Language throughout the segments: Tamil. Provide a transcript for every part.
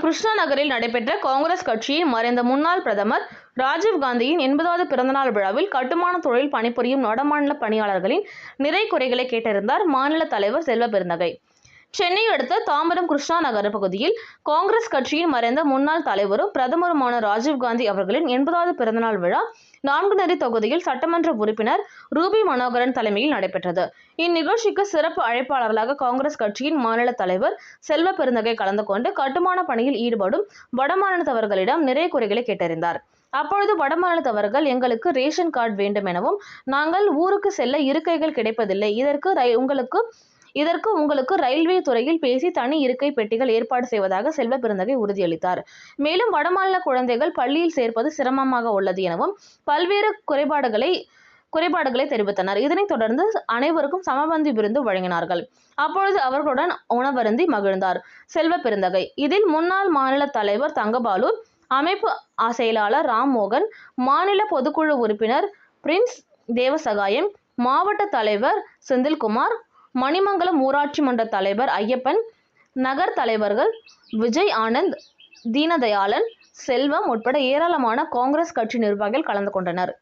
கிருஷ்ணா நகரில் நடைபெற்ற காங்கிரஸ் கட்சியின் மறைந்த முன்னாள் பிரதமர் ராஜீவ் காந்தியின் 80வது பிறந்தநாள் விழாவில் கட்டுமான தொழில் பணிபுரியும் வடமாநில பணியாளர்களின் நிறை குறைகளை கேட்டறிந்தார் மாநில தலைவர் செல்வ பெருந்தகை. சென்னையை அடுத்த தாம்பரம் கிருஷ்ணா நகர் பகுதியில் காங்கிரஸ் கட்சியின் மறைந்த முன்னாள் தலைவரும் பிரதமருமான ராஜீவ் காந்தி அவர்களின் 80வது பிறந்தநாள் விழா நான்குநேரி தொகுதியில் சட்டமன்ற உறுப்பினர் ரூபி மனோகரன் தலைமையில் நடைபெற்றது. இந்நிகழ்ச்சிக்கு சிறப்பு அழைப்பாளர்களாக காங்கிரஸ் கட்சியின் மாநில தலைவர் செல்வ பெருந்தகை கலந்து கொண்டு கட்டுமான பணியில் ஈடுபடும் வடமாநிலத்தவர்களிடம் நிறை குறைகளை கேட்டறிந்தார். அப்பொழுது வடமாநிலத்தவர்கள் எங்களுக்கு ரேஷன் கார்டு வேண்டும் எனவும், நாங்கள் ஊருக்கு செல்ல இருக்கைகள் கிடைப்பதில்லை, இதற்கு உங்களுக்கு ரயில்வே துறையில் பேசி தனி இருக்கை பெட்டிகள் ஏற்பாடு செய்வதாக செல்வ பெருந்தகை உறுதியளித்தார். மேலும் வடமாநில குழந்தைகள் பள்ளியில் சேர்ப்பது சிரமமாக உள்ளது எனவும் பல்வேறு குறைபாடுகளை தெரிவித்தனர். இதனைத் தொடர்ந்து அனைவருக்கும் சமபந்தி விருந்து வழங்கினார்கள். அப்பொழுது அவர்களுடன் உணவருந்தி மகிழ்ந்தார் செல்வ பெருந்தகை. இதில் முன்னாள் மாநில தலைவர் தங்கபாலு, அமைப்பு செயலாளர் ராம்மோகன், மாநில பொதுக்குழு உறுப்பினர் பிரின்ஸ் தேவசகாயம், மாவட்ட தலைவர் செந்தில்குமார், மணிமங்கலம் ஊராட்சி மன்ற தலைவர் ஐயப்பன், நகர் தலைவர்கள் விஜய் ஆனந்த், தீனதயாளன், செல்வம் உட்பட ஏராளமான காங்கிரஸ் கட்சி நிர்வாகிகள் கலந்து கொண்டனர்.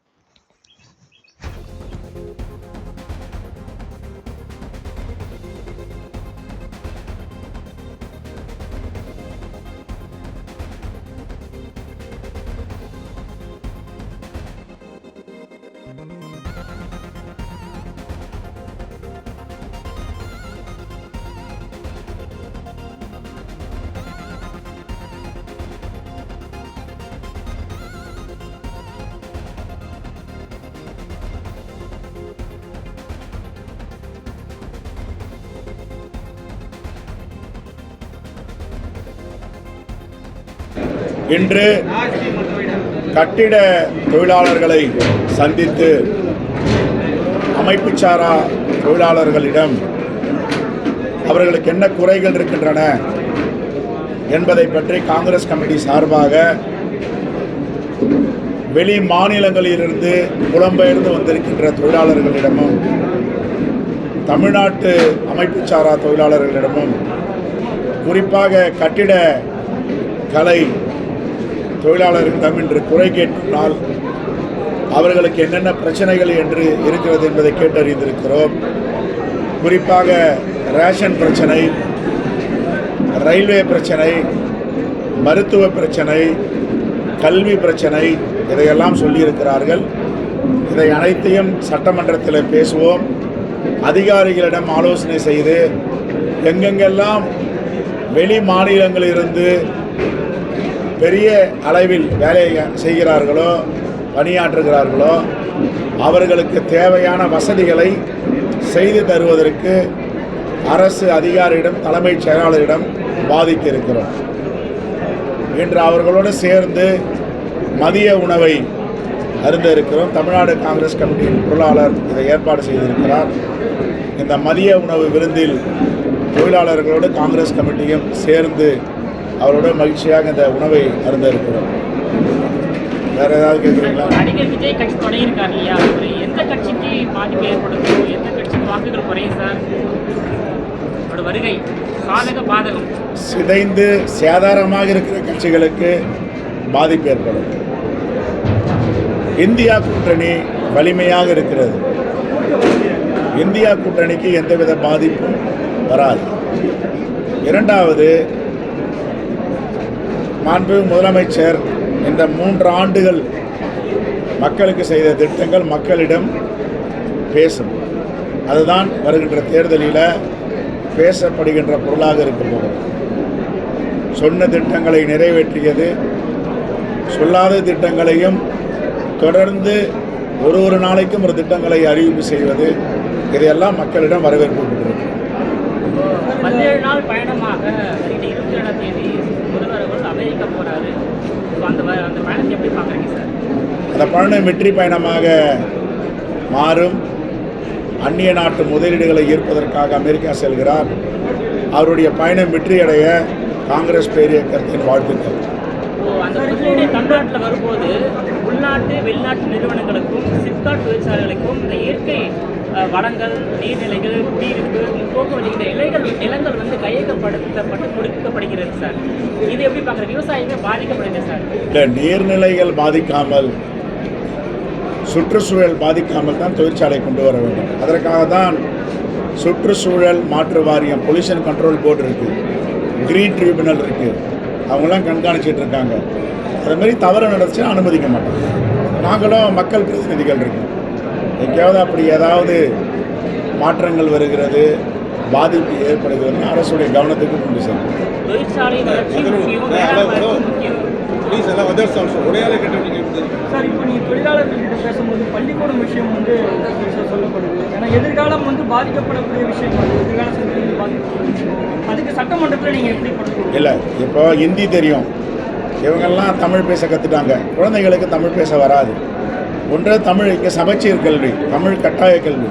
இன்று கட்டிட தொழிலாளர்களை சந்தித்து அமைப்புச்சாரா தொழிலாளர்களிடம் அவர்களுக்கு என்ன குறைகள் இருக்கின்றன என்பதை பற்றி காங்கிரஸ் கமிட்டி சார்பாக வெளி மாநிலங்களிலிருந்து புலம்பெயர்ந்து வந்திருக்கின்ற தொழிலாளர்களிடமும் தமிழ்நாட்டு அமைப்புச்சாரா தொழிலாளர்களிடமும் குறிப்பாக கட்டிட கலை தொழிலாளர்களிடம் இன்று குறை கேட்பதால் அவர்களுக்கு என்னென்ன பிரச்சனைகள் என்று இருக்கிறது என்பதை கேட்டறிந்திருக்கிறோம். குறிப்பாக ரேஷன் பிரச்சனை, ரயில்வே பிரச்சனை, மருத்துவ பிரச்சனை, கல்வி பிரச்சனை, இதையெல்லாம் சொல்லியிருக்கிறார்கள். இதை அனைத்தையும் சட்டமன்றத்தில் பேசுவோம். அதிகாரிகளிடம் ஆலோசனை செய்து எங்கெங்கெல்லாம் வெளி மாநிலங்களிலிருந்து பெரிய அளவில் வேலை செய்கிறார்களோ, பணியாற்றுகிறார்களோ அவர்களுக்கு தேவையான வசதிகளை செய்து தருவதற்கு அரசு அதிகாரியிடம், தலைமைச் செயலாளரிடம் பாதிக்க இருக்கிறோம். இன்று அவர்களோடு சேர்ந்து மதிய உணவை அருந்த இருக்கிறோம். தமிழ்நாடு காங்கிரஸ் கமிட்டியின் பொருளாளர் இதை ஏற்பாடு செய்திருக்கிறார். இந்த மதிய உணவு விருந்தில் தொழிலாளர்களோடு காங்கிரஸ் கமிட்டியும் சேர்ந்து அவரோட மகிழ்ச்சியாக இந்த உணவை அருந்த இருக்கிறோம். வேற ஏதாவது கேட்குறீங்களா? நடிகர் விஜய் கட்சி தொடங்கியிருக்காரு இல்லையா, எந்த கட்சிக்கு பாதிப்பு ஏற்படுதோ, எந்த கட்சிக்கு வாக்குகள் குறையும் சார்? அவரோட வருகை சாதக பாதகம் சிதைந்து சேதாரமாக இருக்கிற கட்சிகளுக்கு பாதிப்பு ஏற்படும். இந்தியா கூட்டணி வலிமையாக இருக்கிறது. இந்தியா கூட்டணிக்கு எந்தவித பாதிப்பும் வராது. இரண்டாவது, மாண்பு முதலமைச்சர் இந்த 3 ஆண்டுகள் மக்களுக்கு செய்த திட்டங்கள் மக்களிடம் பேசும். அதுதான் வருகின்ற தேர்தலில் பேசப்படுகின்ற பொருளாக இருக்க போகிறது. சொன்ன திட்டங்களை நிறைவேற்றியது, சொல்லாத திட்டங்களையும் தொடர்ந்து ஒரு நாளைக்கும் ஒரு திட்டங்களை அறிவிப்பு செய்வது, இதையெல்லாம் மக்களிடம் வரவேற்பு பெற்றிருக்கு. 17 நாள் பயணமாக 27ஆம் தேதி முதல்வர் அமெரிக்கா போறாரு. அந்த பயணத்தை எப்படி பார்க்குறீங்க சார்? அந்த பயணம் வெற்றி பயணமாக மாறும். அந்நிய நாட்டு முதலீடுகளை ஈர்ப்பதற்காக அமெரிக்கா செல்கிறார். அவருடைய பயணம் வெற்றியடைய காங்கிரஸ் பேரியக்கத்தின் வாழ்த்துக்கள். அந்த முதலீடு தமிழ்நாட்டில் வரும்போது உள்நாட்டு வெளிநாட்டு நிறுவனங்களுக்கும் சிப்காட் தொழிற்சாலைகளுக்கும் இந்த இயற்கை வளங்கள், நீர்நிலைகள், குடியிருப்பு, போக்குவரத்து நிலங்கள் கையகப்படுத்தப்பட்டு கொடுக்கப்படுகிறது சார். இது எப்படி பார்க்குறீங்க? பாதிக்கப்படுது சார். இல்லை, நீர்நிலைகள் பாதிக்காமல், சுற்றுச்சூழல் பாதிக்காமல் தான் தொழிற்சாலை கொண்டு வர வேண்டும். அதற்காக தான் சுற்றுச்சூழல் மாற்று வாரியம், பொல்யூஷன் கண்ட்ரோல் போர்டு இருக்குது, கிரீன் ட்ரிபியூனல் இருக்குது, அவங்களாம் கண்காணிச்சிட்டு இருக்காங்க. அதுமாரி தவறு நடந்துச்சுன்னா அனுமதிக்க மாட்டோம். நாங்களும் மக்கள் பிரதிநிதிகள் இருக்கோம். எங்கேயாவது அப்படி ஏதாவது மாற்றங்கள் வருகிறது, பாதிப்பு ஏற்படுகிறதுனா அரசுடைய கவனத்துக்கு கொண்டு செல்வோம். தொழிற்சாலை வளர்ச்சி முக்கியம், வேளாண் வளர்ச்சி முக்கியம். சார், இப்போ நீங்கள் தொழிலாளர்கள்கிட்ட பேசும்போது பள்ளிக்கூடம் விஷயம் வந்து சொல்லப்படுது. ஏன்னா எதிர்காலம் வந்து பாதிக்கப்படக்கூடிய விஷயம், எதிர்கால சந்ததிகள் பாதிக்கப்படக்கூடிய விஷயம். அதுக்கு சட்டமன்றத்தில் நீங்கள் எப்படி பண்ணுறீங்க? இல்லை, இப்போ ஹிந்தி தெரியும், இவங்கெல்லாம் தமிழ் பேச கற்றுட்டாங்க. குழந்தைகளுக்கு தமிழ் பேச வராது. ஒன்று தமிழ், இங்கே சமச்சீர் கல்வி, தமிழ் கட்டாய கல்வி,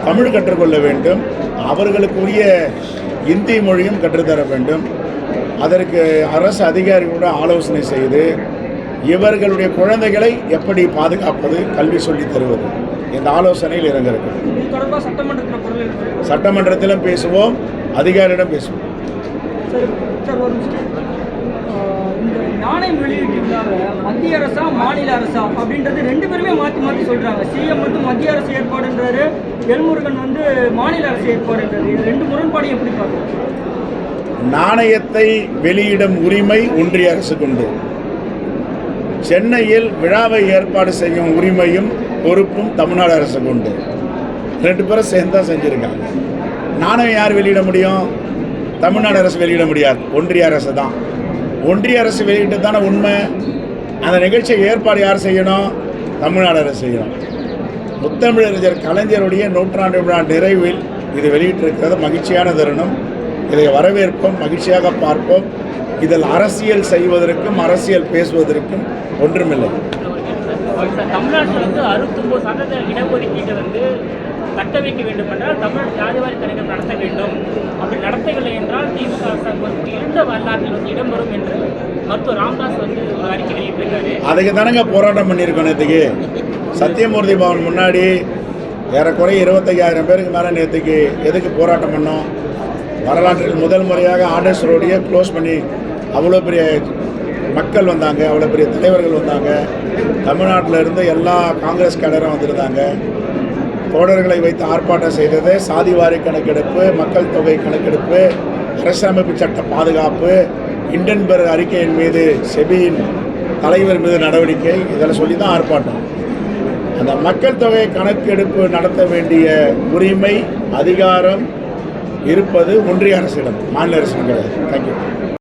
தமிழ் கற்றுக்கொள்ள வேண்டும். அவர்களுக்குரிய இந்தி மொழியும் கற்றுத்தர வேண்டும். அதற்கு அரசு அதிகாரிகளோட ஆலோசனை செய்து இவர்களுடைய குழந்தைகளை எப்படி பாதுகாப்பது, கல்வி சொல்லி தருவது, இந்த ஆலோசனையில் இறங்கிருக்கு. இது தொடர்பாக சட்டமன்றத்தில் குரல் எழுப்புறீங்க? சட்டமன்றத்திலும் பேசுவோம், அதிகாரியிடம் பேசுவோம். சார் ஒரு நிமிஷம். இந்த நாணயம் வெளியிட்டிருந்தாங்க, மத்திய அரசா மாநில அரசா அப்படின்றது ரெண்டு பேருமே மாற்றி மாற்றி சொல்கிறாங்க. சிஎம் வந்து மத்திய அரசு ஏற்பாடுன்றாரு, எல்முருகன் வந்து மாநில அரசு ஏற்பாடுன்றாரு. இது ரெண்டு முரண்பாடு எப்படி பார்க்குறோம்? நாணயத்தை வெளியிடும் உரிமை ஒன்றிய அரசுக்கு உண்டு. சென்னையில் விழாவை ஏற்பாடு செய்யும் உரிமையும் பொறுப்பும் தமிழ்நாடு அரசுக்கு உண்டு. ரெண்டு பேரும் சேர்ந்து தான் செஞ்சுருக்காங்க. நாணயம் யார் வெளியிட முடியும்? தமிழ்நாடு அரசு வெளியிட முடியாது, ஒன்றிய அரசு தான். ஒன்றிய அரசு வெளியிட்டு தானே உண்மை. அந்த நிகழ்ச்சியை ஏற்பாடு யார் செய்யணும்? தமிழ்நாடு அரசு செய்யணும். முத்தமிழறிஞர் கலைஞருடைய 100ஆண்டு விழா நிறைவில் இது வெளியிட்டிருக்கிறது மகிழ்ச்சியான தருணம். இதை வரவேற்போம், மகிழ்ச்சியாக பார்ப்போம். இதில் அரசியல் செய்வதற்கும் அரசியல் பேசுவதற்கும் ஒன்றுமில்லை. தமிழ்நாட்டில் வந்து 69% இடஒதுக்கீட்டை வந்து தக்க வைக்க வேண்டும் என்றால் தமிழ் ஜாதிவாரி கணக்கெடுப்பு நடத்த வேண்டும். அப்படி நடத்தவில்லை என்றால் திமுக அரசாங்கம் இருண்ட வரலாற்றில் வந்து இடம்பெறும் என்று மருத்துவர் ராமதாஸ் வந்து ஒரு அறிக்கை வெளியிட்டிருக்காரு. அதுக்கு தானங்க போராட்டம் பண்ணியிருக்கோம். நேற்றுக்கு சத்தியமூர்த்தி பவன் முன்னாடி ஏறக்குறைய 25,000 பேருக்கு மேலே நேற்றுக்கு எதுக்கு போராட்டம் பண்ணோம்? வரலாற்றில் முதல் முறையாக ஆர்டர்ஸ் ரோடையே க்ளோஸ் பண்ணி அவ்வளோ பெரிய மக்கள் வந்தாங்க, அவ்வளோ பெரிய தலைவர்கள் வந்தாங்க. தமிழ்நாட்டில் இருந்து எல்லா காங்கிரஸ் கேடரும் வந்திருந்தாங்க. தோழர்களை வைத்து ஆர்ப்பாட்டம் செய்தது சாதிவாரி கணக்கெடுப்பு, மக்கள் தொகை கணக்கெடுப்பு, அரசியலமைப்பு சட்ட பாதுகாப்பு, இண்டன்பர்க் அறிக்கையின் மீது செபியின் தலைவர் மீது நடவடிக்கை, இதெல்லாம் சொல்லி தான் ஆர்ப்பாட்டம். அந்த மக்கள் தொகை கணக்கெடுப்பு நடத்த வேண்டிய உரிமை, அதிகாரம் இருப்பது ஒன்றிய அரசிடம், மாநில அரசிடம் கிடையாது. தேங்க்யூ.